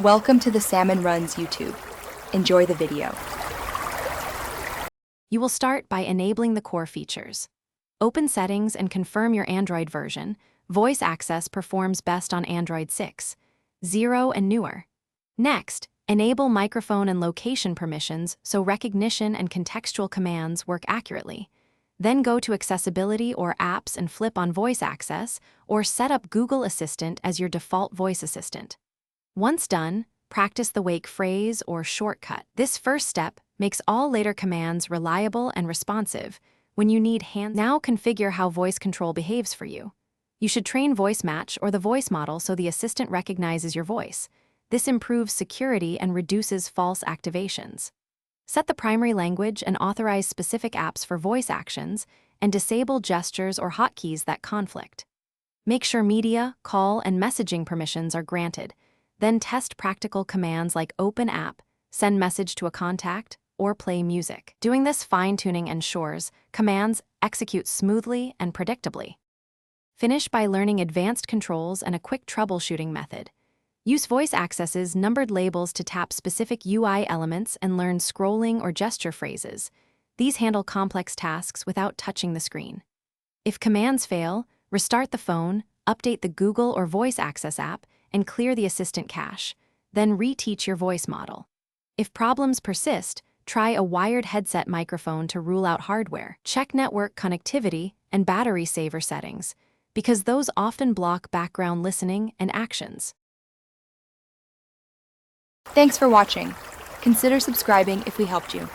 Welcome to the Salmon Runs YouTube. Enjoy the video. You will start by enabling the core features. Open Settings and confirm your Android version. Voice access performs best on Android 6, 0 and newer. Next, enable microphone and location permissions so recognition and contextual commands work accurately. Then go to Accessibility or Apps and flip on Voice Access, or set up Google Assistant as your default voice assistant. Once done, practice the wake phrase or shortcut. This first step makes all later commands reliable and responsive when you need hands. Now configure how voice control behaves for you. You should train Voice Match or the voice model so the assistant recognizes your voice. This improves security and reduces false activations. Set the primary language and authorize specific apps for voice actions, and disable gestures or hotkeys that conflict. Make sure media, call, and messaging permissions are granted. Then test practical commands like open app, send message to a contact, or play music. Doing this fine-tuning ensures commands execute smoothly and predictably. Finish by learning advanced controls and a quick troubleshooting method. Use voice accesses numbered labels to tap specific UI elements and learn scrolling or gesture phrases. These handle complex tasks without touching the screen. If commands fail, restart the phone, update the Google or Voice Access app, and clear the assistant cache. Then reteach your voice model. If problems persist, try a wired headset microphone to rule out hardware. Check network connectivity and battery saver settings, because those often block background listening and actions. Thanks for watching. Consider subscribing if we helped you.